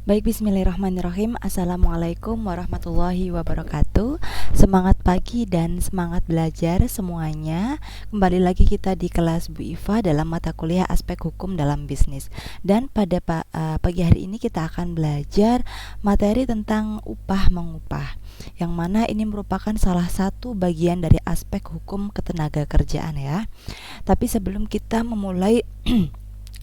Baik, bismillahirrahmanirrahim. Assalamualaikum warahmatullahi wabarakatuh. Semangat pagi dan semangat belajar semuanya. Kembali lagi kita di kelas Bu Iva dalam mata kuliah aspek hukum dalam bisnis. Dan pada pagi hari ini kita akan belajar materi tentang upah mengupah, yang mana ini merupakan salah satu bagian dari aspek hukum ketenaga kerjaan ya. Tapi sebelum kita memulai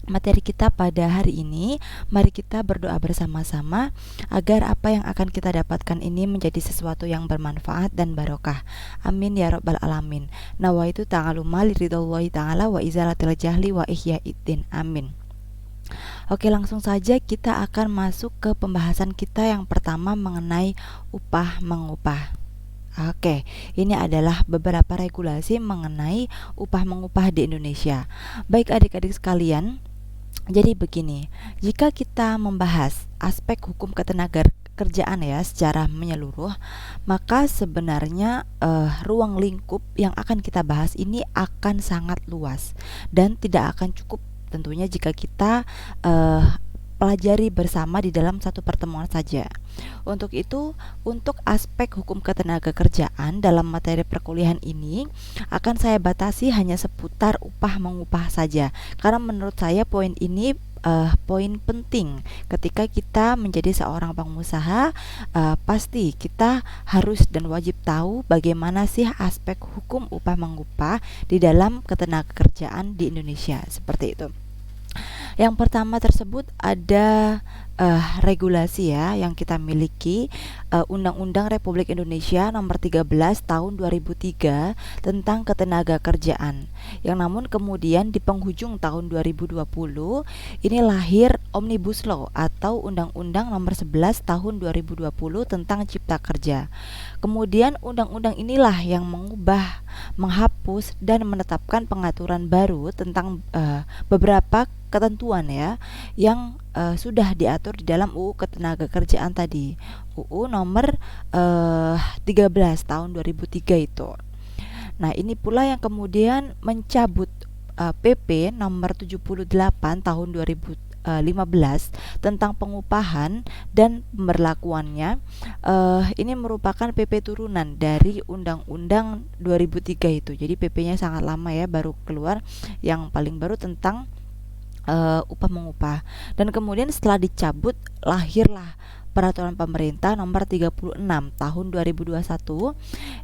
materi kita pada hari ini, mari kita berdoa bersama-sama agar apa yang akan kita dapatkan ini menjadi sesuatu yang bermanfaat dan barokah. Amin ya rabbal alamin. Nawaitu ta'aluma liridhallahi ta'ala wa izalatil jahli wa ihyaiddin. Amin. Oke, langsung saja kita akan masuk ke pembahasan kita yang pertama mengenai upah mengupah. Oke, ini adalah beberapa regulasi mengenai upah mengupah di Indonesia. Baik adik-adik sekalian, jadi begini, jika kita membahas aspek hukum ketenaga kerjaan ya secara menyeluruh, maka sebenarnya ruang lingkup yang akan kita bahas ini akan sangat luas dan tidak akan cukup tentunya jika kita pelajari bersama di dalam satu pertemuan saja. Untuk itu, untuk aspek hukum ketenaga kerjaan dalam materi perkuliahan ini akan saya batasi hanya seputar upah mengupah saja, karena menurut saya poin ini poin penting ketika kita menjadi seorang pengusaha. Pasti kita harus dan wajib tahu bagaimana sih aspek hukum upah mengupah di dalam ketenaga kerjaan di Indonesia, seperti itu. Yang pertama tersebut ada regulasi ya yang kita miliki, Undang-Undang Republik Indonesia Nomor 13 Tahun 2003 tentang ketenaga kerjaan. Yang namun kemudian di penghujung tahun 2020 ini lahir Omnibus Law atau Undang-Undang Nomor 11 Tahun 2020 tentang Cipta Kerja. Kemudian undang-undang inilah yang mengubah, menghapus dan menetapkan pengaturan baru tentang beberapa ketentuan ya yang sudah diatur di dalam UU Ketenagakerjaan tadi, UU nomor 13 tahun 2003 itu. Nah, ini pula yang kemudian mencabut PP nomor 78 tahun 2015 tentang pengupahan dan pemberlakuannya. Ini merupakan PP turunan dari Undang-Undang 2003 itu. Jadi PP-nya sangat lama ya, baru keluar yang paling baru tentang upah mengupah. Dan kemudian setelah dicabut lahirlah Peraturan Pemerintah Nomor 36 Tahun 2021.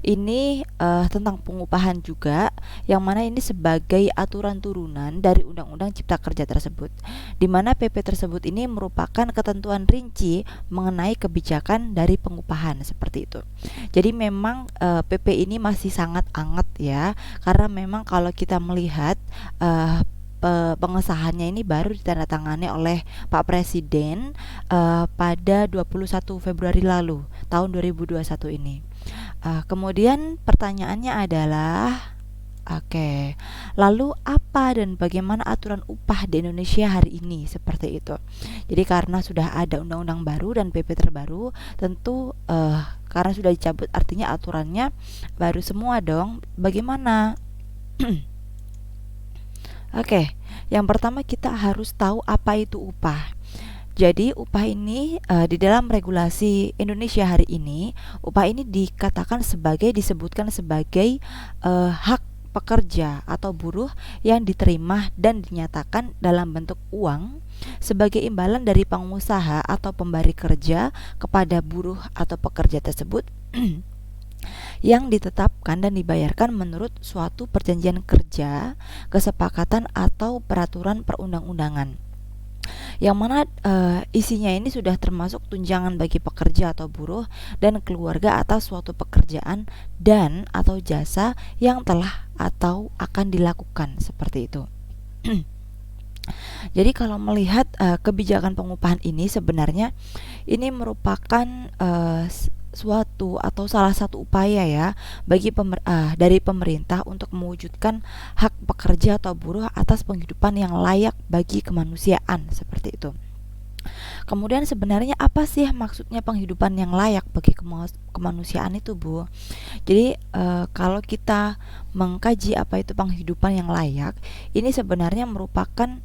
Ini tentang pengupahan juga, yang mana ini sebagai aturan turunan dari Undang-Undang Cipta Kerja tersebut, di mana PP tersebut ini merupakan ketentuan rinci mengenai kebijakan dari pengupahan, seperti itu. Jadi memang PP ini masih sangat hangat ya, karena memang kalau kita melihat pengesahannya ini baru ditandatangani oleh Pak Presiden pada 21 Februari lalu tahun 2021 ini. Kemudian pertanyaannya adalah, oke, lalu apa dan bagaimana aturan upah di Indonesia hari ini, seperti itu. Jadi karena sudah ada undang-undang baru dan PP terbaru, tentu karena sudah dicabut artinya aturannya baru semua dong. Bagaimana? Oke, yang pertama kita harus tahu apa itu upah. Jadi upah ini di dalam regulasi Indonesia hari ini, upah ini disebutkan sebagai hak pekerja atau buruh yang diterima dan dinyatakan dalam bentuk uang sebagai imbalan dari pengusaha atau pemberi kerja kepada buruh atau pekerja tersebut yang ditetapkan dan dibayarkan menurut suatu perjanjian kerja, kesepakatan atau peraturan perundang-undangan, yang mana isinya ini sudah termasuk tunjangan bagi pekerja atau buruh dan keluarga atas suatu pekerjaan dan atau jasa yang telah atau akan dilakukan, seperti itu. Jadi kalau melihat kebijakan pengupahan ini, sebenarnya ini merupakan suatu atau salah satu upaya ya dari pemerintah untuk mewujudkan hak pekerja atau buruh atas penghidupan yang layak bagi kemanusiaan, seperti itu. Kemudian sebenarnya apa sih maksudnya penghidupan yang layak bagi kemanusiaan itu, Bu? Jadi kalau kita mengkaji apa itu penghidupan yang layak, ini sebenarnya merupakan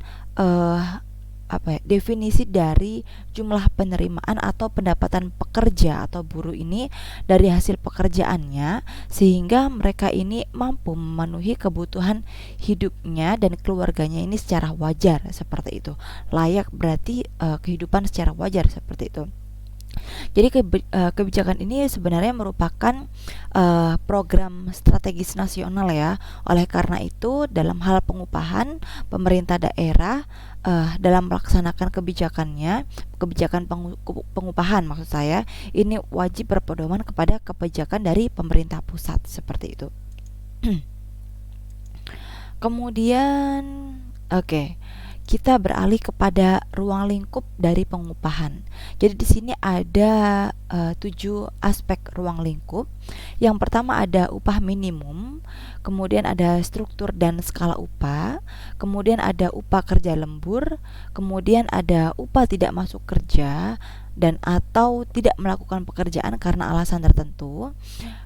definisi dari jumlah penerimaan atau pendapatan pekerja atau buruh ini dari hasil pekerjaannya, sehingga mereka ini mampu memenuhi kebutuhan hidupnya dan keluarganya ini secara wajar, seperti itu. Layak berarti kehidupan secara wajar, seperti itu. Jadi kebijakan ini sebenarnya merupakan program strategis nasional ya. Oleh karena itu, dalam hal pengupahan, pemerintah daerah dalam melaksanakan kebijakan pengupahan maksud saya, ini wajib berpedoman kepada kebijakan dari pemerintah pusat, seperti itu. Kemudian, oke, kita beralih kepada ruang lingkup dari pengupahan. Jadi di sini ada 7 aspek ruang lingkup. Yang pertama ada upah minimum, kemudian ada struktur dan skala upah, kemudian ada upah kerja lembur, kemudian ada upah tidak masuk kerja dan atau tidak melakukan pekerjaan karena alasan tertentu.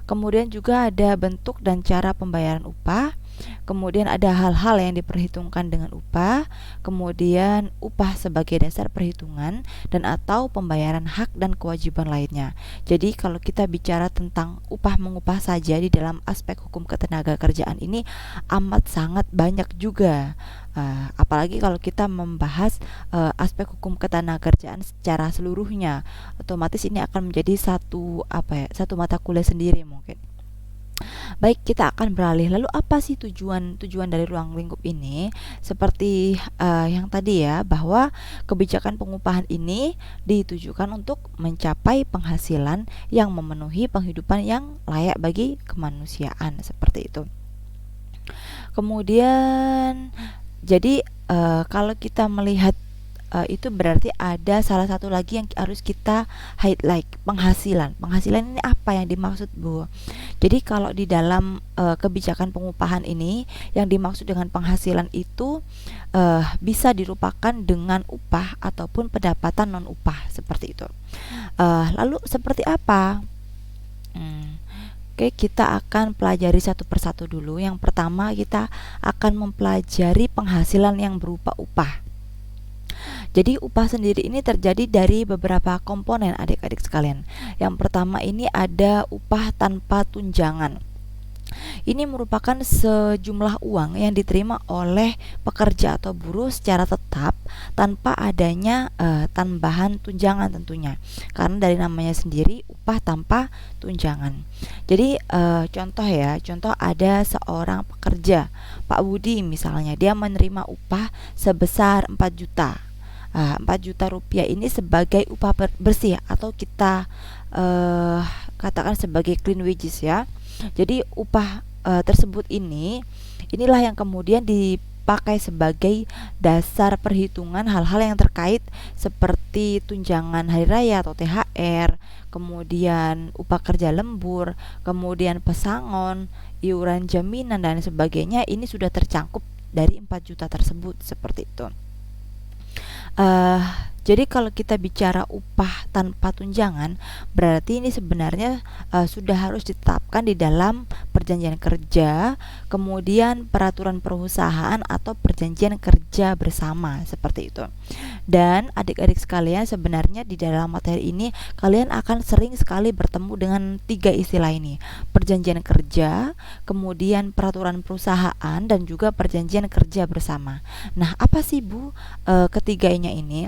Kemudian juga ada bentuk dan cara pembayaran upah. Kemudian ada hal-hal yang diperhitungkan dengan upah, kemudian upah sebagai dasar perhitungan dan atau pembayaran hak dan kewajiban lainnya. Jadi kalau kita bicara tentang upah mengupah saja di dalam aspek hukum ketenagakerjaan ini amat sangat banyak juga. Apalagi kalau kita membahas aspek hukum ketenagakerjaan secara seluruhnya, otomatis ini akan menjadi satu mata kuliah sendiri mungkin. Baik, kita akan beralih. Lalu apa sih tujuan dari ruang lingkup ini? Seperti yang tadi ya, bahwa kebijakan pengupahan ini ditujukan untuk mencapai penghasilan yang memenuhi penghidupan yang layak bagi kemanusiaan, seperti itu. Kemudian jadi kalau kita melihat itu berarti ada salah satu lagi yang harus kita highlight, penghasilan. Penghasilan ini apa yang dimaksud, Bu? Jadi kalau di dalam kebijakan pengupahan ini yang dimaksud dengan penghasilan itu bisa dirupakan dengan upah ataupun pendapatan non upah, seperti itu. Lalu seperti apa? Oke, kita akan pelajari satu persatu dulu. Yang pertama kita akan mempelajari penghasilan yang berupa upah. Jadi upah sendiri ini terjadi dari beberapa komponen adik-adik sekalian. Yang pertama ini ada upah tanpa tunjangan. Ini merupakan sejumlah uang yang diterima oleh pekerja atau buruh secara tetap tanpa adanya tambahan tunjangan tentunya. Karena dari namanya sendiri upah tanpa tunjangan. Jadi contoh ada seorang pekerja, Pak Budi misalnya, dia menerima upah sebesar 4 juta. 4 juta rupiah ini sebagai upah bersih atau kita katakan sebagai clean wages ya. Jadi upah tersebut inilah yang kemudian dipakai sebagai dasar perhitungan hal-hal yang terkait seperti tunjangan hari raya atau THR, kemudian upah kerja lembur, kemudian pesangon, iuran jaminan dan sebagainya. Ini sudah tercangkup dari 4 juta tersebut, seperti itu. Jadi kalau kita bicara upah tanpa tunjangan, berarti ini sebenarnya sudah harus ditetapkan di dalam perjanjian kerja, kemudian peraturan perusahaan atau perjanjian kerja bersama, seperti itu. Dan adik-adik sekalian, sebenarnya di dalam materi ini kalian akan sering sekali bertemu dengan 3 istilah ini: perjanjian kerja, kemudian peraturan perusahaan, dan juga perjanjian kerja bersama. Nah, apa sih Bu ketiganya ini?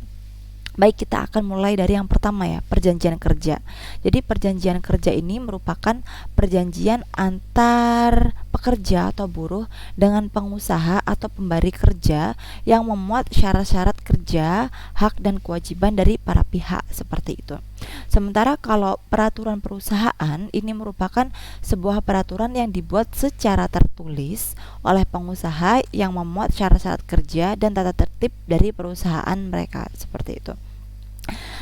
Baik, kita akan mulai dari yang pertama ya, perjanjian kerja. Jadi perjanjian kerja ini merupakan perjanjian antar pekerja atau buruh dengan pengusaha atau pemberi kerja yang memuat syarat-syarat kerja, hak dan kewajiban dari para pihak, seperti itu. Sementara kalau peraturan perusahaan ini merupakan sebuah peraturan yang dibuat secara tertulis oleh pengusaha yang memuat syarat-syarat kerja dan tata tertib dari perusahaan mereka, seperti itu.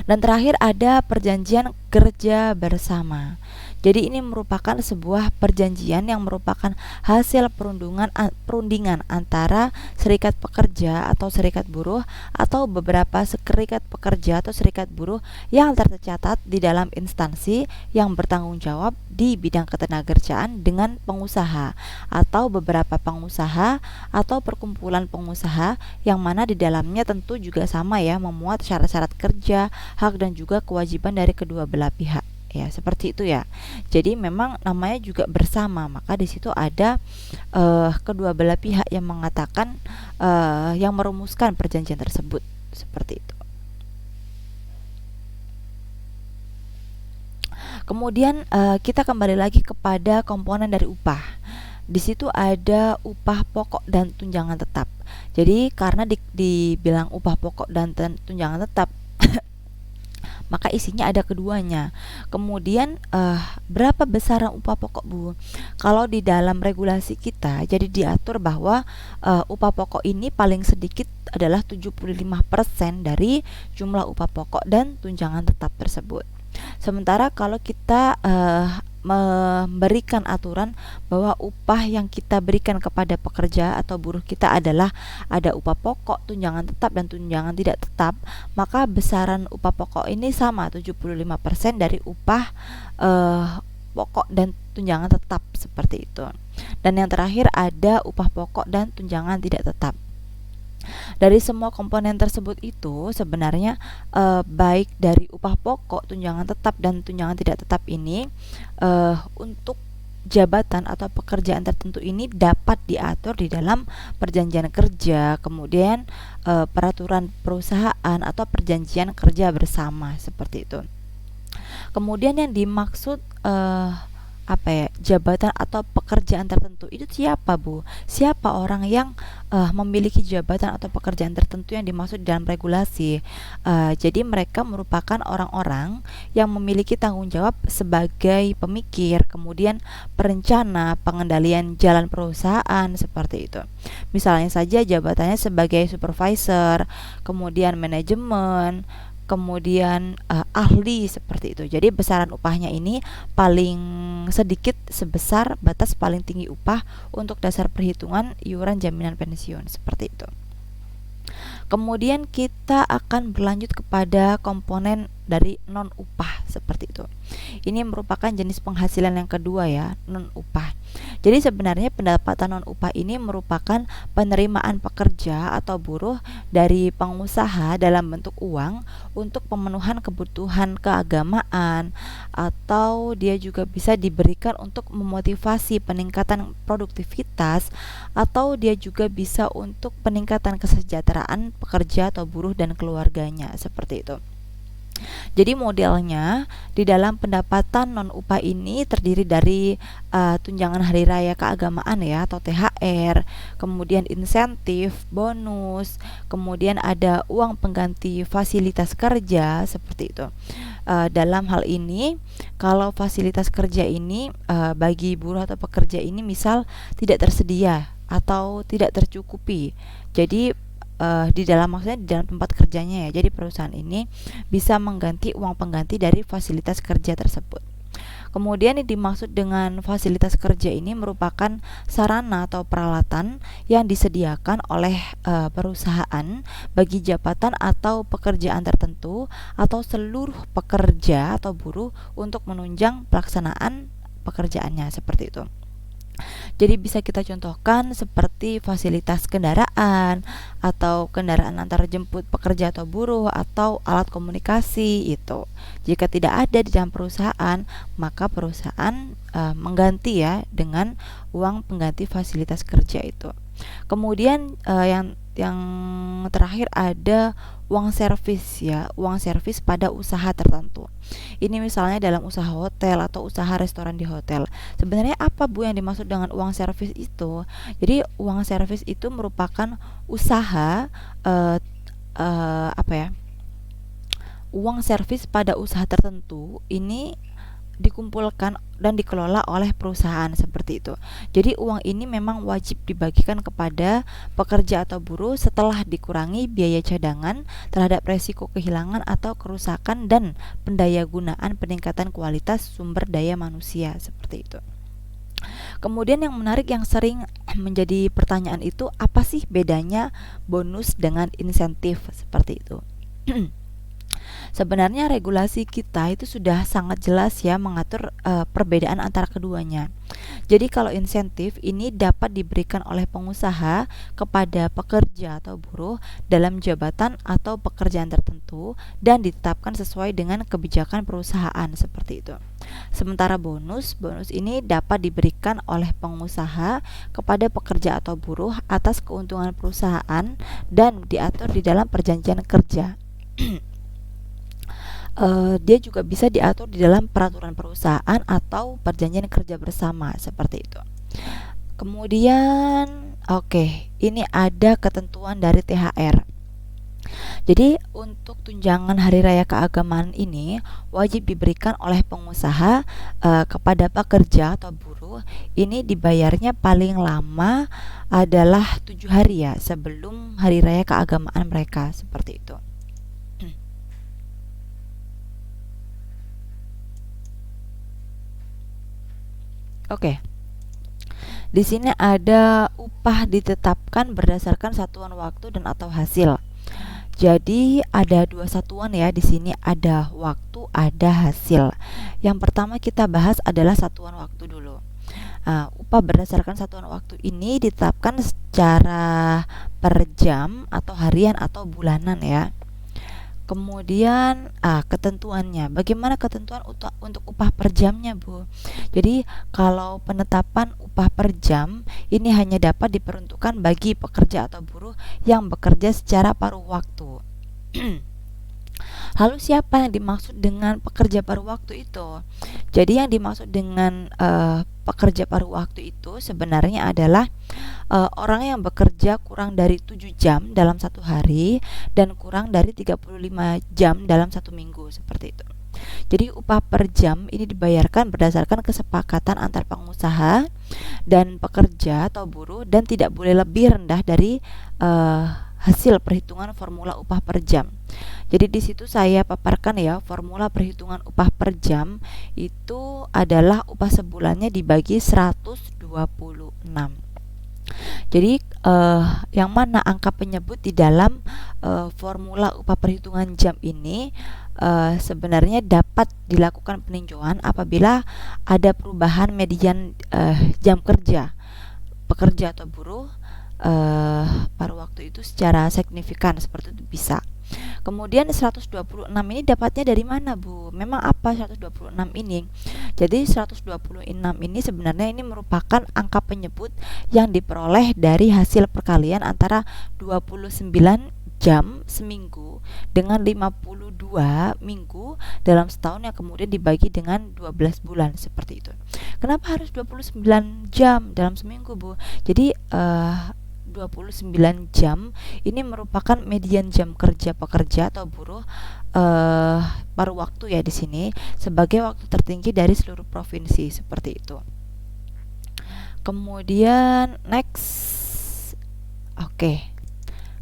Dan terakhir ada perjanjian kerja bersama. Jadi ini merupakan sebuah perjanjian yang merupakan hasil perundingan antara serikat pekerja atau serikat buruh atau beberapa serikat pekerja atau serikat buruh yang tercatat di dalam instansi yang bertanggung jawab di bidang ketenagakerjaan dengan pengusaha atau beberapa pengusaha atau perkumpulan pengusaha yang mana di dalamnya tentu juga sama ya, memuat syarat-syarat kerja, hak dan juga kewajiban dari kedua belah pihak. Ya, seperti itu ya. Jadi memang namanya juga bersama, maka di situ ada kedua belah pihak yang mengatakan yang merumuskan perjanjian tersebut, seperti itu. Kemudian kita kembali lagi kepada komponen dari upah. Di situ ada upah pokok dan tunjangan tetap. Jadi karena dibilang upah pokok dan tunjangan tetap, maka isinya ada keduanya. Kemudian berapa besaran upah pokok, Bu? Kalau di dalam regulasi kita jadi diatur bahwa upah pokok ini paling sedikit adalah 75% dari jumlah upah pokok dan tunjangan tetap tersebut. Sementara kalau kita memberikan aturan bahwa upah yang kita berikan kepada pekerja atau buruh kita adalah ada upah pokok, tunjangan tetap dan tunjangan tidak tetap, maka besaran upah pokok ini sama 75% dari upah pokok dan tunjangan tetap, seperti itu. Dan yang terakhir ada upah pokok dan tunjangan tidak tetap. Dari semua komponen tersebut itu sebenarnya baik dari upah pokok, tunjangan tetap dan tunjangan tidak tetap ini untuk jabatan atau pekerjaan tertentu ini dapat diatur di dalam perjanjian kerja, kemudian peraturan perusahaan atau perjanjian kerja bersama, seperti itu. Kemudian yang dimaksud jabatan atau pekerjaan tertentu itu siapa, Bu? Siapa orang yang memiliki jabatan atau pekerjaan tertentu yang dimaksud dalam regulasi? Jadi mereka merupakan orang-orang yang memiliki tanggung jawab sebagai pemikir, kemudian perencana, pengendalian jalan perusahaan, seperti itu. Misalnya saja jabatannya sebagai supervisor, kemudian manajemen, kemudian ahli, seperti itu. Jadi besaran upahnya ini paling sedikit sebesar batas paling tinggi upah untuk dasar perhitungan iuran jaminan pensiun, seperti itu. Kemudian kita akan berlanjut kepada komponen dari non upah, seperti itu. Ini merupakan jenis penghasilan yang kedua ya, non upah. Jadi sebenarnya pendapatan non upah ini merupakan penerimaan pekerja atau buruh dari pengusaha dalam bentuk uang untuk pemenuhan kebutuhan keagamaan, atau dia juga bisa diberikan untuk memotivasi peningkatan produktivitas, atau dia juga bisa untuk peningkatan kesejahteraan pekerja atau buruh dan keluarganya, seperti itu. Jadi modelnya di dalam pendapatan non upah ini terdiri dari tunjangan hari raya keagamaan ya atau THR, kemudian insentif, bonus, kemudian ada uang pengganti fasilitas kerja, seperti itu. Dalam hal ini, kalau fasilitas kerja ini bagi buruh atau pekerja ini misal tidak tersedia atau tidak tercukupi, jadi di dalam tempat kerjanya ya. Jadi perusahaan ini bisa mengganti uang pengganti dari fasilitas kerja tersebut. Kemudian yang dimaksud dengan fasilitas kerja ini merupakan sarana atau peralatan yang disediakan oleh perusahaan bagi jabatan atau pekerjaan tertentu atau seluruh pekerja atau buruh untuk menunjang pelaksanaan pekerjaannya, seperti itu. Jadi bisa kita contohkan seperti fasilitas kendaraan atau kendaraan antar jemput pekerja atau buruh atau alat komunikasi itu. Jika tidak ada di dalam perusahaan, maka perusahaan mengganti ya dengan uang pengganti fasilitas kerja itu. Kemudian yang terakhir ada uang servis ya, uang servis pada usaha tertentu. Ini misalnya dalam usaha hotel atau usaha restoran di hotel. Sebenarnya apa, Bu, yang dimaksud dengan uang servis itu? Jadi uang servis itu merupakan usaha uang servis pada usaha tertentu ini dikumpulkan dan dikelola oleh perusahaan seperti itu. Jadi uang ini memang wajib dibagikan kepada pekerja atau buruh setelah dikurangi biaya cadangan terhadap resiko kehilangan atau kerusakan dan pendayagunaan peningkatan kualitas sumber daya manusia seperti itu. Kemudian yang menarik yang sering menjadi pertanyaan itu, apa sih bedanya bonus dengan insentif seperti itu? Sebenarnya regulasi kita itu sudah sangat jelas ya mengatur perbedaan antara keduanya. Jadi kalau insentif ini dapat diberikan oleh pengusaha kepada pekerja atau buruh dalam jabatan atau pekerjaan tertentu dan ditetapkan sesuai dengan kebijakan perusahaan seperti itu. Sementara bonus ini dapat diberikan oleh pengusaha kepada pekerja atau buruh atas keuntungan perusahaan dan diatur di dalam perjanjian kerja. Dia juga bisa diatur di dalam peraturan perusahaan atau perjanjian kerja bersama seperti itu. Kemudian, ini ada ketentuan dari THR. Jadi untuk tunjangan hari raya keagamaan ini wajib diberikan oleh pengusaha kepada pekerja atau buruh. Ini dibayarnya paling lama adalah 7 hari ya sebelum hari raya keagamaan mereka seperti itu. Di sini ada upah ditetapkan berdasarkan satuan waktu dan atau hasil. Jadi ada dua satuan ya di sini, ada waktu, ada hasil. Yang pertama kita bahas adalah satuan waktu dulu. Upah berdasarkan satuan waktu ini ditetapkan secara per jam atau harian atau bulanan ya. Kemudian ketentuannya, bagaimana ketentuan untuk upah per jamnya Bu? Jadi kalau penetapan upah per jam ini hanya dapat diperuntukkan bagi pekerja atau buruh yang bekerja secara paruh waktu. Lalu siapa yang dimaksud dengan pekerja paruh waktu itu? Jadi yang dimaksud dengan pekerja paruh waktu itu sebenarnya adalah orang yang bekerja kurang dari 7 jam dalam satu hari dan kurang dari 35 jam dalam satu minggu seperti itu. Jadi upah per jam ini dibayarkan berdasarkan kesepakatan antar pengusaha dan pekerja atau buruh dan tidak boleh lebih rendah dari hasil perhitungan formula upah per jam. Jadi di situ saya paparkan ya, formula perhitungan upah per jam itu adalah upah sebulannya dibagi 126. Jadi yang mana angka penyebut di dalam formula upah perhitungan jam ini sebenarnya dapat dilakukan peninjauan apabila ada perubahan median jam kerja pekerja atau buruh paruh waktu itu secara signifikan seperti itu bisa. Kemudian 126 ini dapatnya dari mana Bu? Memang apa 126 ini? Jadi 126 ini sebenarnya ini merupakan angka penyebut yang diperoleh dari hasil perkalian antara 29 jam seminggu dengan 52 minggu dalam setahun yang kemudian dibagi dengan 12 bulan seperti itu. Kenapa harus 29 jam dalam seminggu Bu? Jadi 29 jam ini merupakan median jam kerja pekerja atau buruh paruh waktu ya di sini sebagai waktu tertinggi dari seluruh provinsi seperti itu. Kemudian next,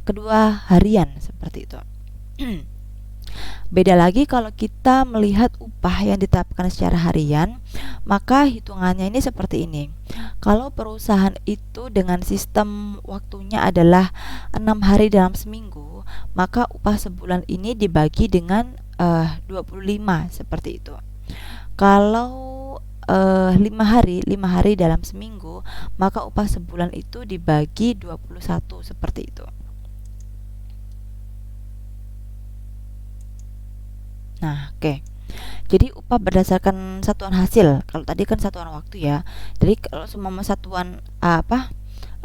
kedua harian seperti itu. Beda lagi kalau kita melihat upah yang ditetapkan secara harian, maka hitungannya ini seperti ini. Kalau perusahaan itu dengan sistem waktunya adalah 6 hari dalam seminggu, maka upah sebulan ini dibagi dengan 25 seperti itu. Kalau 5 hari dalam seminggu, maka upah sebulan itu dibagi 21 seperti itu. Nah, jadi upah berdasarkan satuan hasil. Kalau tadi kan satuan waktu ya. Jadi kalau semua satuan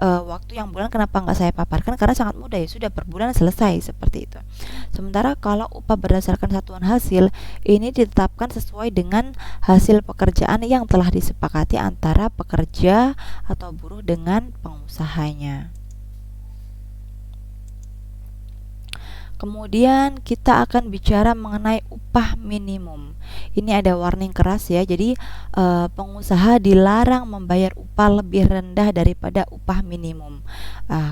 waktu yang bulan kenapa nggak saya paparkan? Karena sangat mudah ya, sudah per bulan selesai seperti itu. Sementara kalau upah berdasarkan satuan hasil ini ditetapkan sesuai dengan hasil pekerjaan yang telah disepakati antara pekerja atau buruh dengan pengusahanya. Kemudian kita akan bicara mengenai upah minimum. Ini ada warning keras ya. Jadi pengusaha dilarang membayar upah lebih rendah daripada upah minimum.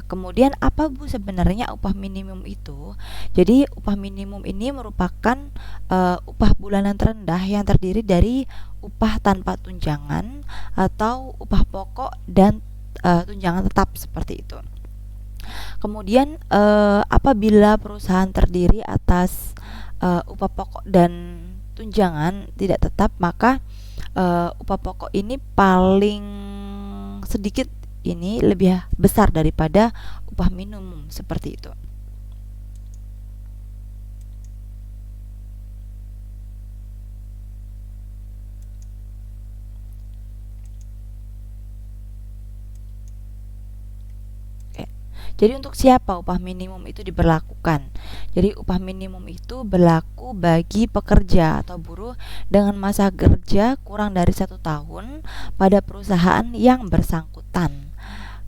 Kemudian apa Bu sebenarnya upah minimum itu? Jadi upah minimum ini merupakan upah bulanan terendah yang terdiri dari upah tanpa tunjangan atau upah pokok dan tunjangan tetap seperti itu. Kemudian apabila perusahaan terdiri atas upah pokok dan tunjangan tidak tetap, maka upah pokok ini paling sedikit ini lebih besar daripada upah minimum seperti itu. Jadi untuk siapa upah minimum itu diberlakukan? Jadi upah minimum itu berlaku bagi pekerja atau buruh dengan masa kerja kurang dari 1 tahun pada perusahaan yang bersangkutan.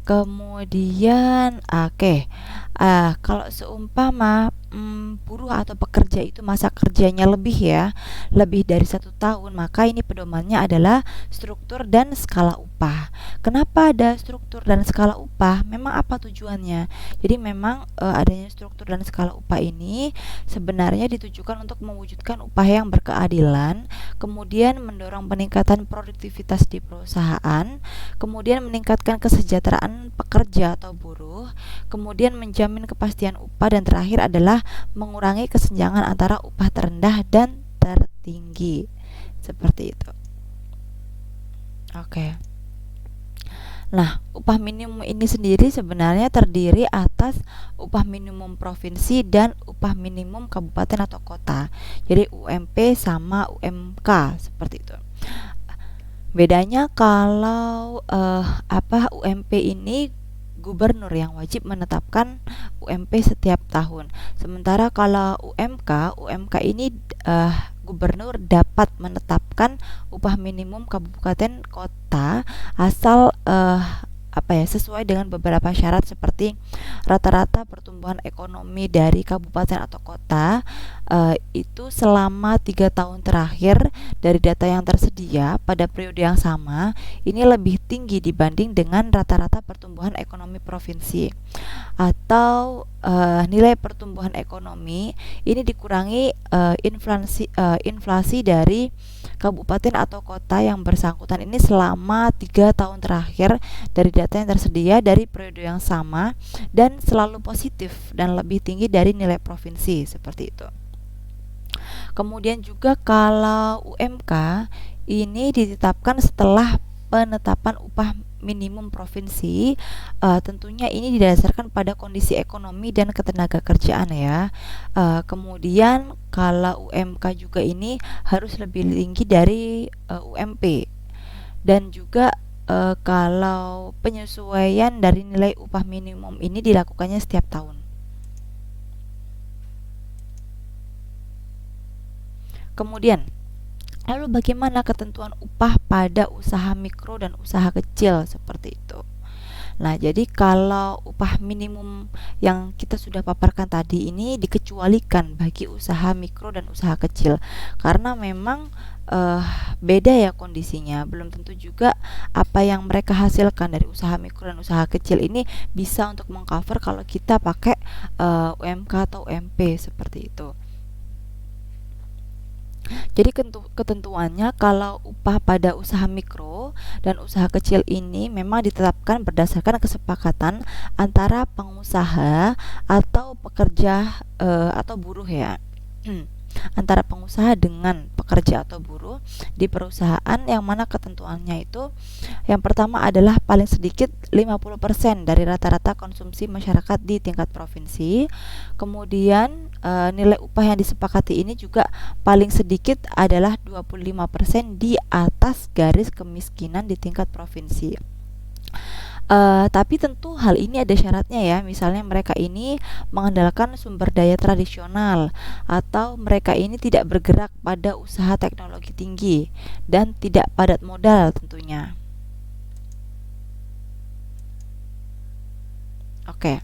Kemudian, kalau seumpama buruh atau pekerja itu masa kerjanya lebih dari 1 tahun, maka ini pedomannya adalah struktur dan skala upah. Kenapa ada struktur dan skala upah? Memang apa tujuannya? Jadi memang adanya struktur dan skala upah ini sebenarnya ditujukan untuk mewujudkan upah yang berkeadilan, kemudian mendorong peningkatan produktivitas di perusahaan, kemudian meningkatkan kesejahteraan pekerja atau buruh, kemudian menjamin kepastian upah, dan terakhir adalah mengurangi kesenjangan antara upah terendah dan tertinggi. Seperti itu. Oke. Nah, upah minimum ini sendiri sebenarnya terdiri atas upah minimum provinsi dan upah minimum kabupaten atau kota. Jadi UMP sama UMK seperti itu. Bedanya kalau UMP ini gubernur yang wajib menetapkan UMP setiap tahun. Sementara kalau UMK ini gubernur dapat menetapkan upah minimum kabupaten kota asal sesuai dengan beberapa syarat seperti rata-rata pertumbuhan ekonomi dari kabupaten atau kota itu selama 3 tahun terakhir dari data yang tersedia pada periode yang sama ini lebih tinggi dibanding dengan rata-rata pertumbuhan ekonomi provinsi, atau nilai pertumbuhan ekonomi ini dikurangi inflasi dari kabupaten atau kota yang bersangkutan ini selama 3 tahun terakhir dari data yang tersedia dari periode yang sama dan selalu positif dan lebih tinggi dari nilai provinsi seperti itu. Kemudian juga kalau UMK ini ditetapkan setelah penetapan upah minimum provinsi, tentunya ini didasarkan pada kondisi ekonomi dan ketenaga kerjaan ya. Kemudian kalau UMK juga ini harus lebih tinggi dari UMP, dan juga kalau penyesuaian dari nilai upah minimum ini dilakukannya setiap tahun. Kemudian, lalu bagaimana ketentuan upah pada usaha mikro dan usaha kecil seperti itu? Nah, jadi kalau upah minimum yang kita sudah paparkan tadi ini dikecualikan bagi usaha mikro dan usaha kecil karena memang beda ya kondisinya. Belum tentu juga apa yang mereka hasilkan dari usaha mikro dan usaha kecil ini bisa untuk mengcover kalau kita pakai UMK atau UMP seperti itu. Jadi ketentuannya kalau upah pada usaha mikro dan usaha kecil ini memang ditetapkan berdasarkan kesepakatan antara pengusaha atau pekerja atau buruh ya. Antara pengusaha dengan pekerja atau buruh di perusahaan, yang mana ketentuannya itu yang pertama adalah paling sedikit 50% dari rata-rata konsumsi masyarakat di tingkat provinsi. Kemudian nilai upah yang disepakati ini juga paling sedikit adalah 25% di atas garis kemiskinan di tingkat provinsi. Tapi tentu hal ini ada syaratnya ya. Misalnya mereka ini mengandalkan sumber daya tradisional, atau mereka ini tidak bergerak pada usaha teknologi tinggi dan tidak padat modal tentunya. Oke.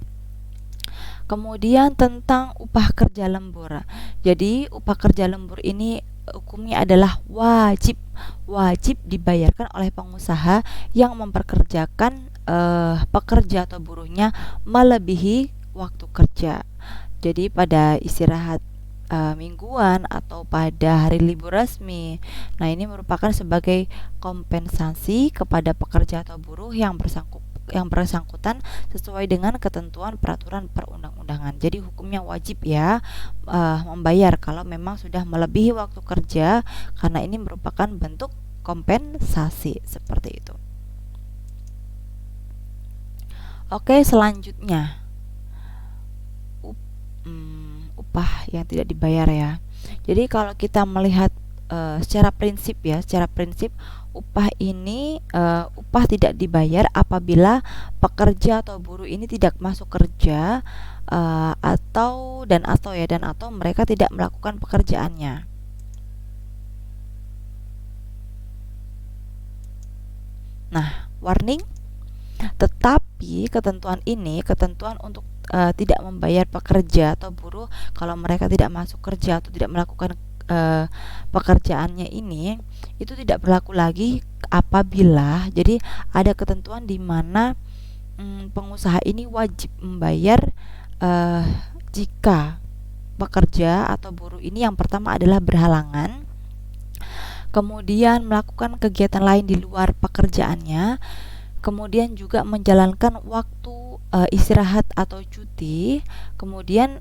Kemudian tentang upah kerja lembur. Jadi upah kerja lembur ini hukumnya adalah wajib wajib dibayarkan oleh pengusaha yang memperkerjakan pekerja atau buruhnya melebihi waktu kerja. Jadi pada istirahat mingguan atau pada hari libur resmi. Nah, ini merupakan sebagai kompensasi kepada pekerja atau buruh yang bersangkutan sesuai dengan ketentuan peraturan perundang-undangan. Jadi hukumnya wajib ya membayar kalau memang sudah melebihi waktu kerja, karena ini merupakan bentuk kompensasi seperti itu. Oke, selanjutnya upah yang tidak dibayar ya. Jadi kalau kita melihat secara prinsip upah ini upah tidak dibayar apabila pekerja atau buruh ini tidak masuk kerja atau mereka tidak melakukan pekerjaannya. Nah, warning. Tetapi ketentuan untuk tidak membayar pekerja atau buruh kalau mereka tidak masuk kerja atau tidak melakukan pekerjaannya ini, itu tidak berlaku lagi apabila jadi ada ketentuan di mana pengusaha ini wajib membayar uh, jika pekerja atau buruh ini yang pertama adalah berhalangan, kemudian melakukan kegiatan lain di luar pekerjaannya, kemudian juga menjalankan waktu istirahat atau cuti, kemudian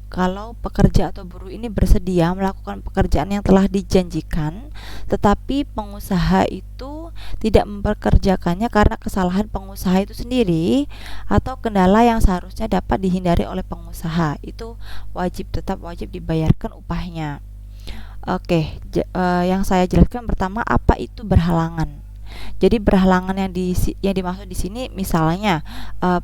kalau pekerja atau buruh ini bersedia melakukan pekerjaan yang telah dijanjikan, tetapi pengusaha itu tidak mempekerjakannya karena kesalahan pengusaha itu sendiri atau kendala yang seharusnya dapat dihindari oleh pengusaha, itu tetap wajib dibayarkan upahnya. Oke, yang saya jelaskan pertama, apa itu berhalangan. Jadi berhalangan yang dimaksud di sini misalnya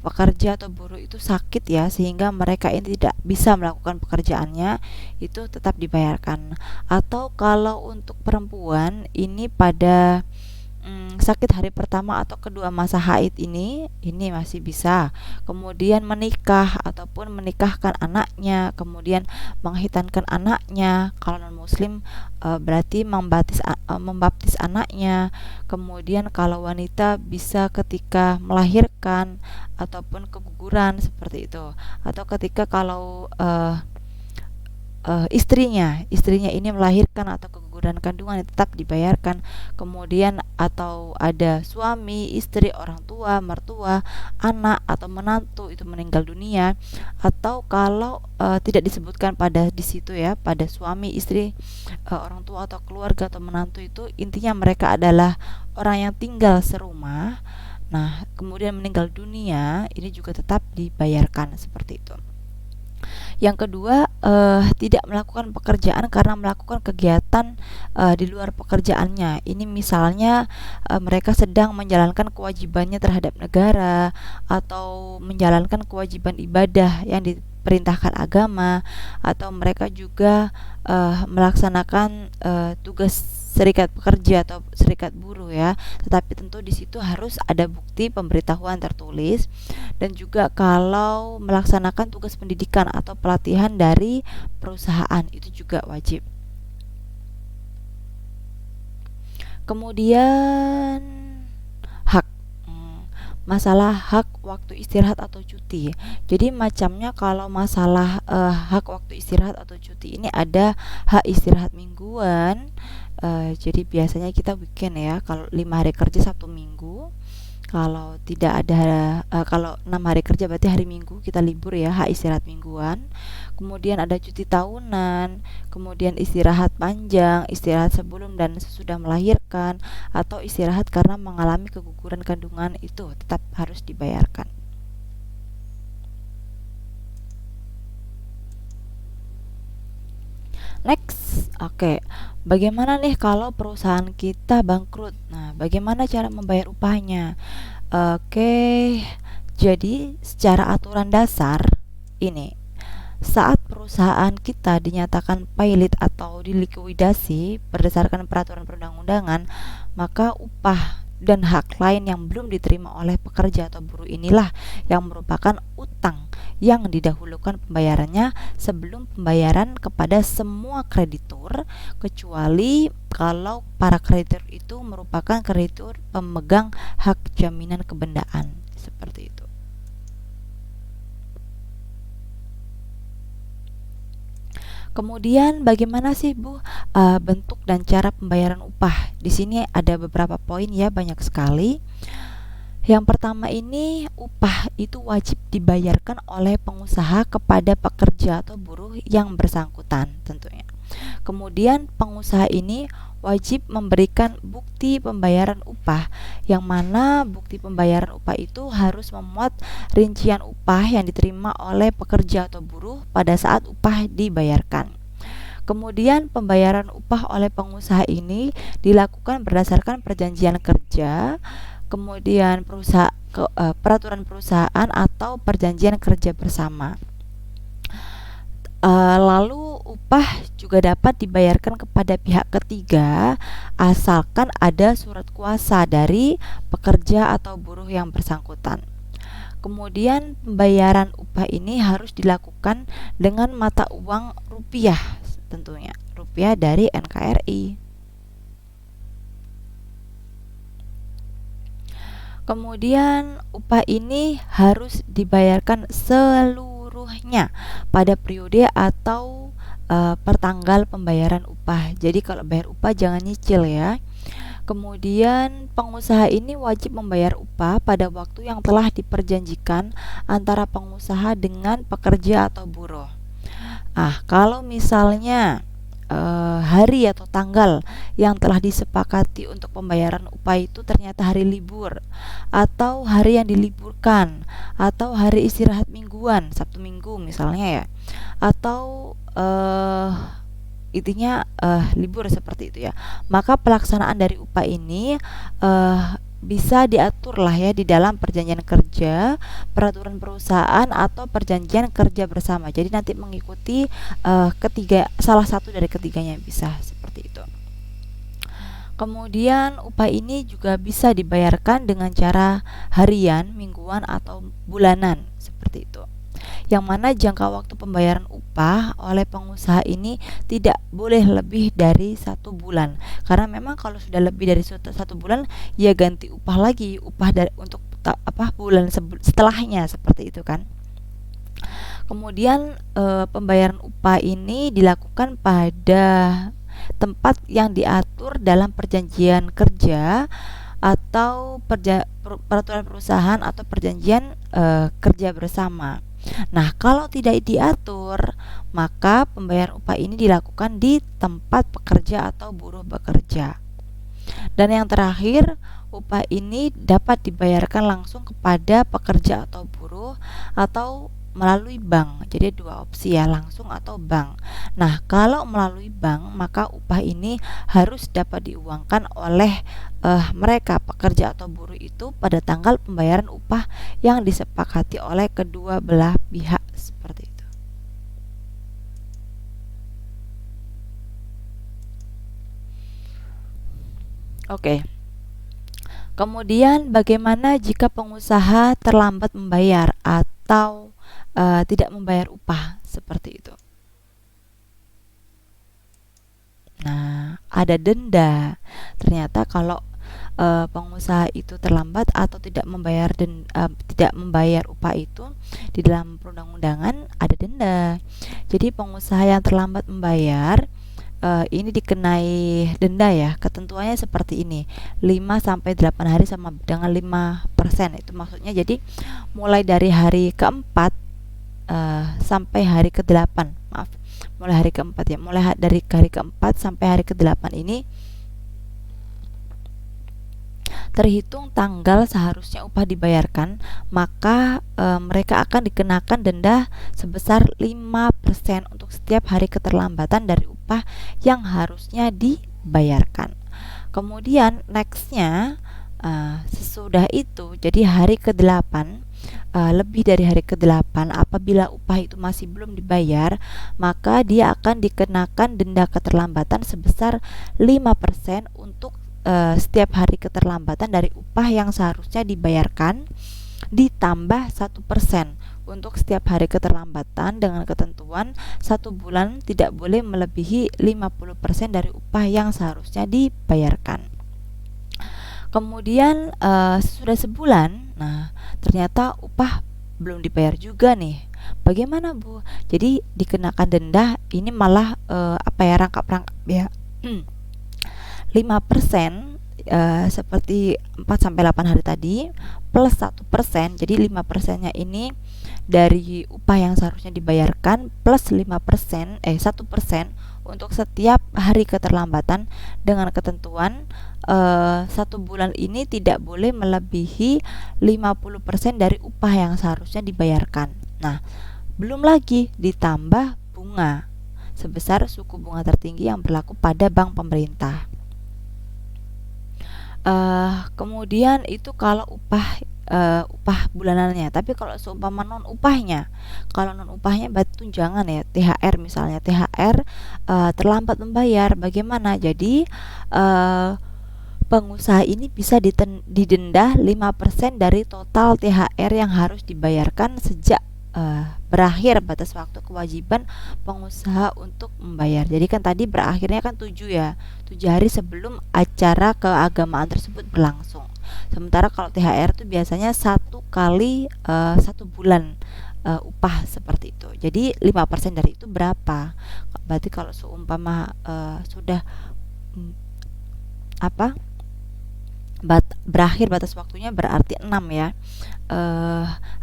pekerja atau buruh itu sakit ya, sehingga mereka ini tidak bisa melakukan pekerjaannya, itu tetap dibayarkan. Atau kalau untuk perempuan ini pada sakit hari pertama atau kedua masa haid ini masih bisa. Kemudian menikah ataupun menikahkan anaknya, kemudian menghitankan anaknya. Kalau non muslim berarti membaptis anaknya. Kemudian kalau wanita bisa ketika melahirkan ataupun keguguran seperti itu. Atau ketika kalau istrinya ini melahirkan atau keguguran kandungan, tetap dibayarkan. Kemudian atau ada suami, istri, orang tua, mertua, anak atau menantu itu meninggal dunia, atau kalau tidak disebutkan pada di situ ya, pada suami, istri, orang tua atau keluarga atau menantu, itu intinya mereka adalah orang yang tinggal serumah. Nah, kemudian meninggal dunia, ini juga tetap dibayarkan seperti itu. Yang kedua, tidak melakukan pekerjaan karena melakukan kegiatan di luar pekerjaannya. Ini misalnya mereka sedang menjalankan kewajibannya terhadap negara atau menjalankan kewajiban ibadah yang diperintahkan agama, atau mereka juga melaksanakan tugas serikat pekerja atau serikat buruh ya. Tetapi tentu di situ harus ada bukti pemberitahuan tertulis, dan juga kalau melaksanakan tugas pendidikan atau pelatihan dari perusahaan, itu juga wajib. Kemudian hak masalah hak waktu istirahat atau cuti. Jadi macamnya kalau masalah hak waktu istirahat atau cuti ini ada hak istirahat mingguan. Jadi biasanya kita weekend ya, kalau 5 hari kerja 1 minggu. Kalau tidak ada kalau 6 hari kerja berarti hari Minggu kita libur ya, hak istirahat mingguan. Kemudian ada cuti tahunan, kemudian istirahat panjang, istirahat sebelum dan sesudah melahirkan, atau istirahat karena mengalami keguguran kandungan, itu tetap harus dibayarkan. Next, oke. Bagaimana nih kalau perusahaan kita bangkrut? Nah, bagaimana cara membayar upahnya? Oke. Jadi, secara aturan dasar ini, saat perusahaan kita dinyatakan pailit atau dilikuidasi berdasarkan peraturan perundang-undangan, maka upah dan hak lain yang belum diterima oleh pekerja atau buruh inilah yang merupakan utang yang didahulukan pembayarannya sebelum pembayaran kepada semua kreditur, kecuali kalau para kreditur itu merupakan kreditur pemegang hak jaminan kebendaan, seperti itu. Kemudian bagaimana sih Bu bentuk dan cara pembayaran upah? Di sini ada beberapa poin ya, banyak sekali. Yang pertama ini, upah itu wajib dibayarkan oleh pengusaha kepada pekerja atau buruh yang bersangkutan tentunya. Kemudian pengusaha ini wajib memberikan bukti pembayaran upah, yang mana bukti pembayaran upah itu harus memuat rincian upah yang diterima oleh pekerja atau buruh pada saat upah dibayarkan. Kemudian pembayaran upah oleh pengusaha ini dilakukan berdasarkan perjanjian kerja, kemudian peraturan perusahaan atau perjanjian kerja bersama. Lalu upah juga dapat dibayarkan kepada pihak ketiga asalkan ada surat kuasa dari pekerja atau buruh yang bersangkutan. Kemudian pembayaran upah ini harus dilakukan dengan mata uang rupiah, tentunya rupiah dari NKRI. Kemudian upah ini harus dibayarkan seluruhnya pada periode atau pertanggal pembayaran upah. Jadi kalau bayar upah jangan nyicil ya. Kemudian pengusaha ini wajib membayar upah pada waktu yang telah diperjanjikan antara pengusaha dengan pekerja atau buruh. Kalau misalnya hari atau tanggal yang telah disepakati untuk pembayaran upah itu ternyata hari libur, atau hari yang diliburkan, atau hari istirahat mingguan, Sabtu Minggu misalnya ya, atau intinya libur seperti itu ya, maka pelaksanaan dari upah ini bisa diatur lah ya di dalam perjanjian kerja, peraturan perusahaan atau perjanjian kerja bersama. Jadi nanti mengikuti salah satu dari ketiganya, bisa seperti itu. Kemudian upah ini juga bisa dibayarkan dengan cara harian, mingguan atau bulanan seperti itu. Yang mana jangka waktu pembayaran upah oleh pengusaha ini tidak boleh lebih dari 1 bulan, karena memang kalau sudah lebih dari 1 bulan ya ganti upah lagi, upah untuk bulan setelahnya, seperti itu kan. Kemudian pembayaran upah ini dilakukan pada tempat yang diatur dalam perjanjian kerja atau peraturan perusahaan atau perjanjian kerja bersama. Nah, kalau tidak diatur, maka pembayaran upah ini dilakukan di tempat pekerja atau buruh bekerja. Dan yang terakhir, upah ini dapat dibayarkan langsung kepada pekerja atau buruh atau melalui bank. Jadi 2 opsi ya, langsung atau bank. Nah, kalau melalui bank, maka upah ini harus dapat diuangkan oleh mereka pekerja atau buruh itu pada tanggal pembayaran upah yang disepakati oleh kedua belah pihak, seperti itu. Oke. Kemudian bagaimana jika pengusaha terlambat membayar atau tidak membayar upah, seperti itu? Nah, ada denda. Ternyata kalau pengusaha itu terlambat atau tidak membayar upah itu, di dalam perundang-undangan ada denda. Jadi pengusaha yang terlambat membayar ini dikenai denda ya. Ketentuannya seperti ini, 5-8 hari sama dengan 5%. Itu maksudnya jadi mulai dari hari keempat sampai hari ke-8, mulai hari keempat ya, mulai dari hari keempat sampai hari ke-8 ini terhitung tanggal seharusnya upah dibayarkan, maka mereka akan dikenakan denda sebesar 5% untuk setiap hari keterlambatan dari upah yang harusnya dibayarkan. Kemudian nextnya sesudah itu, jadi hari ke-8, lebih dari hari ke-8, apabila upah itu masih belum dibayar, maka dia akan dikenakan denda keterlambatan sebesar 5% untuk setiap hari keterlambatan dari upah yang seharusnya dibayarkan ditambah 1% untuk setiap hari keterlambatan dengan ketentuan 1 bulan tidak boleh melebihi 50% dari upah yang seharusnya dibayarkan. Kemudian sesudah sebulan, nah ternyata upah belum dibayar juga nih. Bagaimana Bu? Jadi dikenakan denda ini malah rangkap-rangkap ya. 5% seperti 4 sampai 8 hari tadi plus 1%. Jadi 5%-nya ini dari upah yang seharusnya dibayarkan plus 1% untuk setiap hari keterlambatan dengan ketentuan 1 bulan ini tidak boleh melebihi 50% dari upah yang seharusnya dibayarkan. Nah, belum lagi ditambah bunga sebesar suku bunga tertinggi yang berlaku pada bank pemerintah. Kemudian itu kalau upah bulanannya. Tapi kalau seumpama non upahnya, kalau non upahnya berarti tunjangan ya, THR misalnya, THR terlambat membayar, bagaimana? Jadi pengusaha ini bisa didenda 5% dari total THR yang harus dibayarkan sejak berakhir batas waktu kewajiban pengusaha untuk membayar. Jadi kan tadi berakhirnya kan 7 ya, 7 hari sebelum acara keagamaan tersebut berlangsung. Sementara kalau THR itu biasanya 1 kali 1 bulan upah seperti itu. Jadi 5% dari itu berapa? Berarti kalau seumpama sudah berakhir batas waktunya berarti 6 ya.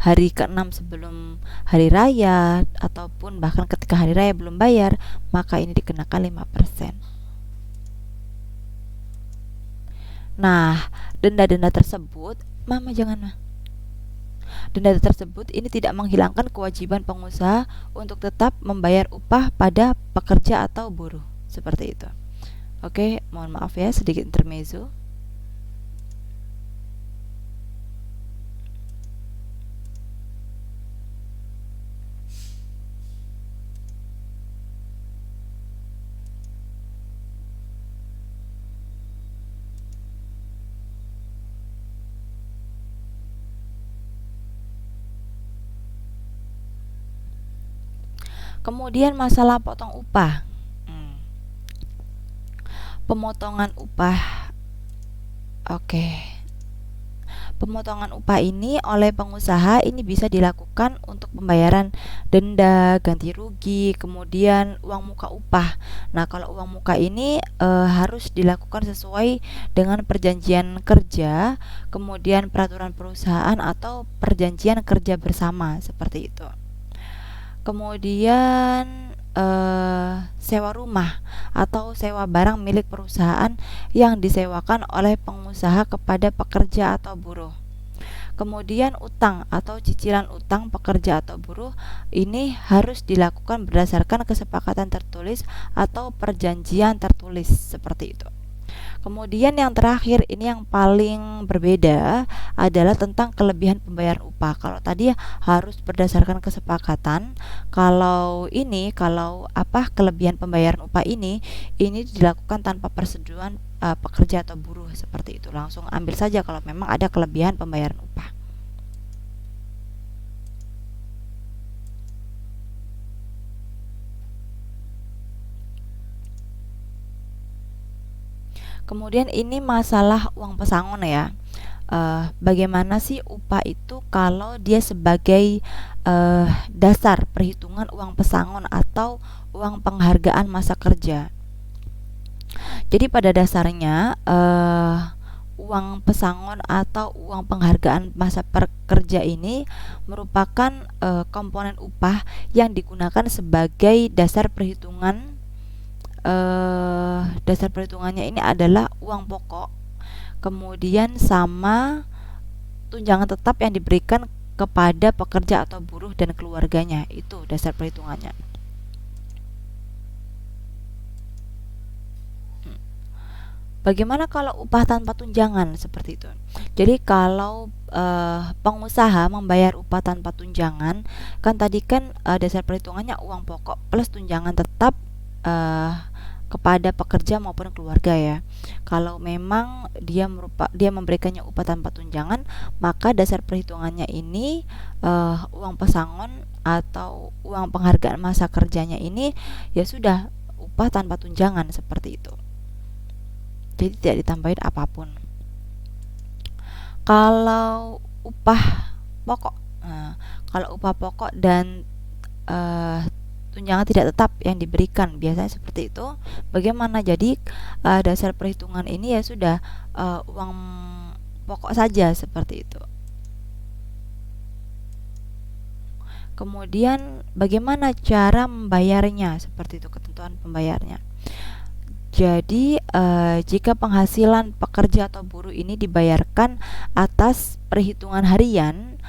Hari ke-6 sebelum hari raya ataupun bahkan ketika hari raya belum bayar, maka ini dikenakan 5%. Nah, denda-denda tersebut, denda tersebut ini tidak menghilangkan kewajiban pengusaha untuk tetap membayar upah pada pekerja atau buruh. Seperti itu. Oke, mohon maaf ya sedikit intermezzo. Kemudian masalah potong upah. Pemotongan upah. Oke. Pemotongan upah ini oleh pengusaha ini bisa dilakukan untuk pembayaran denda, ganti rugi, kemudian uang muka upah. Nah, kalau uang muka ini harus dilakukan sesuai dengan perjanjian kerja, kemudian peraturan perusahaan atau perjanjian kerja bersama seperti itu. Kemudian sewa rumah atau sewa barang milik perusahaan yang disewakan oleh pengusaha kepada pekerja atau buruh. Kemudian utang atau cicilan utang pekerja atau buruh ini harus dilakukan berdasarkan kesepakatan tertulis atau perjanjian tertulis seperti itu. Kemudian yang terakhir ini yang paling berbeda adalah tentang kelebihan pembayaran upah. Kalau tadi harus berdasarkan kesepakatan, kalau kelebihan pembayaran upah ini dilakukan tanpa persetujuan pekerja atau buruh seperti itu. Langsung ambil saja kalau memang ada kelebihan pembayaran upah. Kemudian ini masalah uang pesangon ya. Bagaimana sih upah itu kalau dia sebagai dasar perhitungan uang pesangon atau uang penghargaan masa kerja. Jadi pada dasarnya uang pesangon atau uang penghargaan masa pekerja ini merupakan komponen upah yang digunakan sebagai dasar perhitungan. Dasar perhitungannya ini adalah uang pokok, kemudian sama tunjangan tetap yang diberikan kepada pekerja atau buruh dan keluarganya. Itu dasar perhitungannya. Bagaimana kalau upah tanpa tunjangan seperti itu? Jadi kalau pengusaha membayar upah tanpa tunjangan, kan tadi kan dasar perhitungannya uang pokok plus tunjangan tetap kepada pekerja maupun keluarga ya. Kalau memang dia memberikannya upah tanpa tunjangan, maka dasar perhitungannya ini uang pesangon atau uang penghargaan masa kerjanya ini ya sudah upah tanpa tunjangan seperti itu. Jadi tidak ditambahin apapun. Kalau upah pokok, nah, kalau upah pokok dan tunjangan tidak tetap yang diberikan biasanya seperti itu. Bagaimana? Jadi dasar perhitungan ini ya sudah uang pokok saja seperti itu. Kemudian bagaimana cara membayarnya? Seperti itu ketentuan pembayarnya. Jadi jika penghasilan pekerja atau buruh ini dibayarkan atas perhitungan harian,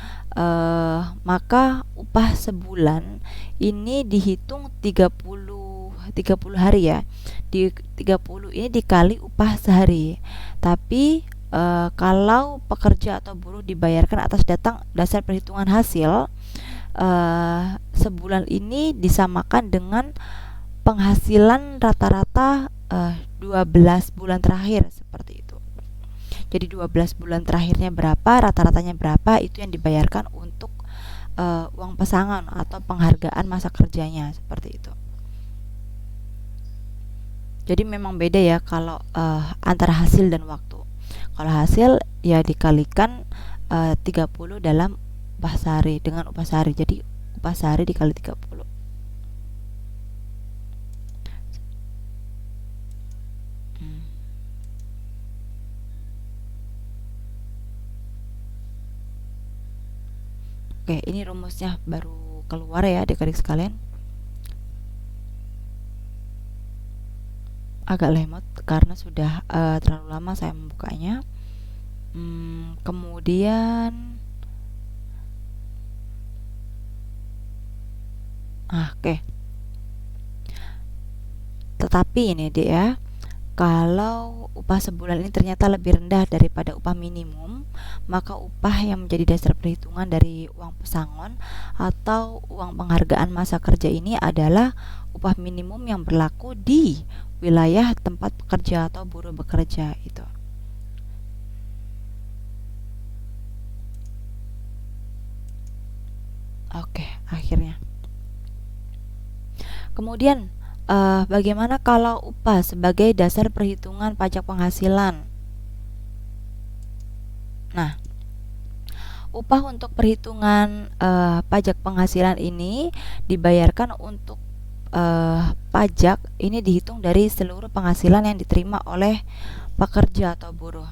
maka upah sebulan ini dihitung 30 hari ya. Di 30 ini dikali upah sehari. Tapi kalau pekerja atau buruh dibayarkan atas dasar perhitungan hasil, sebulan ini disamakan dengan penghasilan rata-rata 12 bulan terakhir seperti itu. Jadi 12 bulan terakhirnya berapa, rata-ratanya berapa, itu yang dibayarkan untuk uang pesangon atau penghargaan masa kerjanya seperti itu. Jadi memang beda ya kalau antara hasil dan waktu. Kalau hasil ya dikalikan 30 dalam upah sehari dengan upah sehari. Jadi upah sehari dikali 30. Oke, ini rumusnya baru keluar ya adik-adik sekalian. Agak lemot karena sudah terlalu lama saya membukanya. Kemudian oke. Tetapi ini dia, kalau upah sebulan ini ternyata lebih rendah daripada upah minimum, maka upah yang menjadi dasar perhitungan dari uang pesangon atau uang penghargaan masa kerja ini adalah upah minimum yang berlaku di wilayah tempat pekerja atau buruh bekerja itu. Oke, akhirnya. Kemudian bagaimana kalau upah sebagai dasar perhitungan pajak penghasilan? Nah, upah untuk perhitungan pajak penghasilan ini dibayarkan untuk pajak ini dihitung dari seluruh penghasilan yang diterima oleh pekerja atau buruh.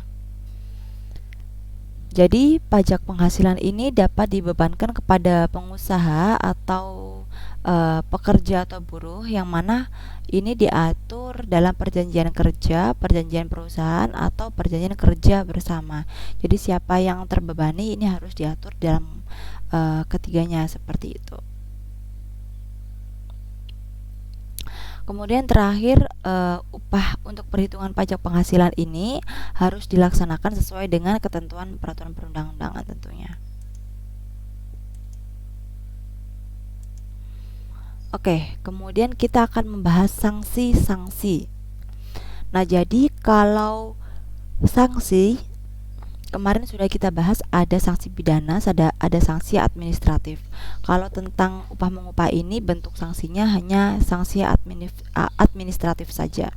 Jadi pajak penghasilan ini dapat dibebankan kepada pengusaha atau pekerja atau buruh yang mana ini diatur dalam perjanjian kerja, perjanjian perusahaan atau perjanjian kerja bersama. Jadi siapa yang terbebani ini harus diatur dalam ketiganya seperti itu. Kemudian terakhir upah untuk perhitungan pajak penghasilan ini harus dilaksanakan sesuai dengan ketentuan peraturan perundang-undangan tentunya. Oke, kemudian kita akan membahas sanksi-sanksi. Nah, jadi kalau sanksi kemarin sudah kita bahas ada sanksi pidana, ada sanksi administratif. Kalau tentang upah mengupah ini bentuk sanksinya hanya sanksi administratif saja.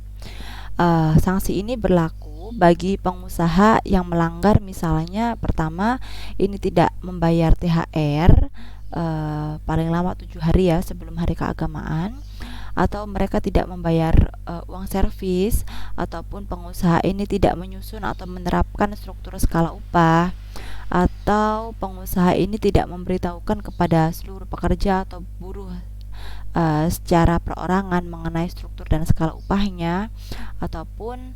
Sanksi ini berlaku bagi pengusaha yang melanggar, misalnya pertama ini tidak membayar THR paling lama 7 hari ya sebelum hari keagamaan, atau mereka tidak membayar uang servis, ataupun pengusaha ini tidak menyusun atau menerapkan struktur skala upah, atau pengusaha ini tidak memberitahukan kepada seluruh pekerja atau buruh secara perorangan mengenai struktur dan skala upahnya, ataupun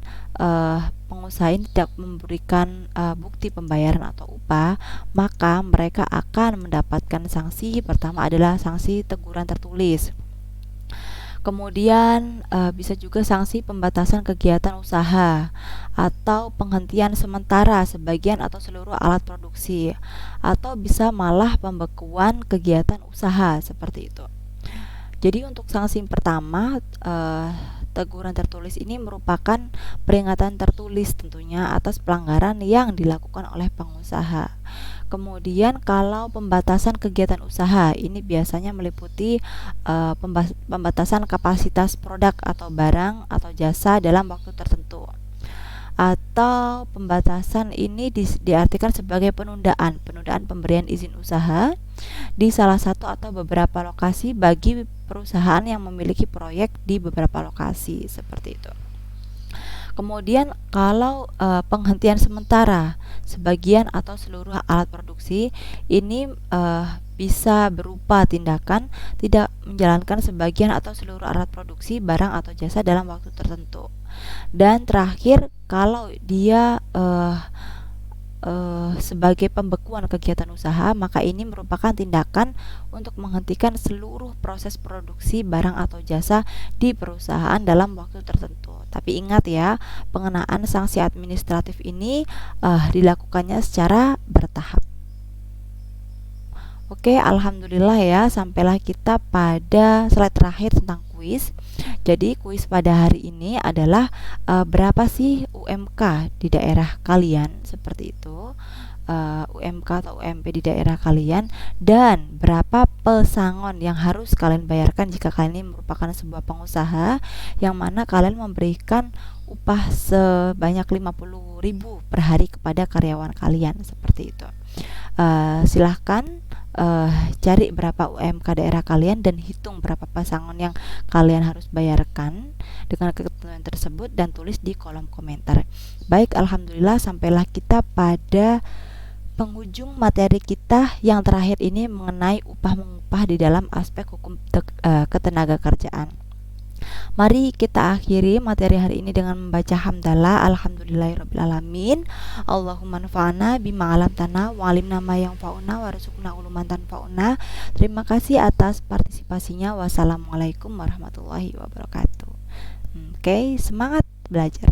pengusaha ini tidak memberikan bukti pembayaran atau upah, maka mereka akan mendapatkan sanksi. Pertama adalah sanksi teguran tertulis. Kemudian bisa juga sanksi pembatasan kegiatan usaha atau penghentian sementara sebagian atau seluruh alat produksi, atau bisa malah pembekuan kegiatan usaha seperti itu. Jadi untuk sanksi pertama teguran tertulis ini merupakan peringatan tertulis tentunya atas pelanggaran yang dilakukan oleh pengusaha. Kemudian kalau pembatasan kegiatan usaha ini biasanya meliputi pembatasan kapasitas produk atau barang atau jasa dalam waktu tertentu. Atau pembatasan ini diartikan sebagai penundaan pemberian izin usaha di salah satu atau beberapa lokasi bagi perusahaan yang memiliki proyek di beberapa lokasi seperti itu. Kemudian kalau penghentian sementara sebagian atau seluruh alat produksi ini bisa berupa tindakan tidak menjalankan sebagian atau seluruh alat produksi, barang atau jasa dalam waktu tertentu. Dan terakhir kalau dia sebagai pembekuan kegiatan usaha, maka ini merupakan tindakan untuk menghentikan seluruh proses produksi barang atau jasa di perusahaan dalam waktu tertentu. Tapi ingat ya, pengenaan sanksi administratif ini dilakukannya secara bertahap. Oke, alhamdulillah ya, sampailah kita pada slide terakhir tentang kuis. Jadi kuis pada hari ini adalah berapa sih UMK di daerah kalian, seperti itu. UMK atau UMP di daerah kalian, dan berapa pesangon yang harus kalian bayarkan jika kalian ini merupakan sebuah pengusaha yang mana kalian memberikan upah sebanyak 50.000 per hari kepada karyawan kalian, seperti itu. Silahkan cari berapa UMK daerah kalian dan hitung berapa pesangon yang kalian harus bayarkan dengan ketentuan tersebut dan tulis di kolom komentar. Baik, alhamdulillah sampailah kita pada penghujung materi kita yang terakhir ini mengenai upah mengupah di dalam aspek hukum ketenagakerjaan. Mari kita akhiri materi hari ini dengan membaca hamdalah. Alhamdulillahirrabbilalamin. Allahumma anfa'na bima 'allamtana wa 'allimna ma yanfa'una warzuqna uluman tanfa'una. Terima kasih atas partisipasinya. Wassalamualaikum warahmatullahi wabarakatuh. Oke, semangat belajar.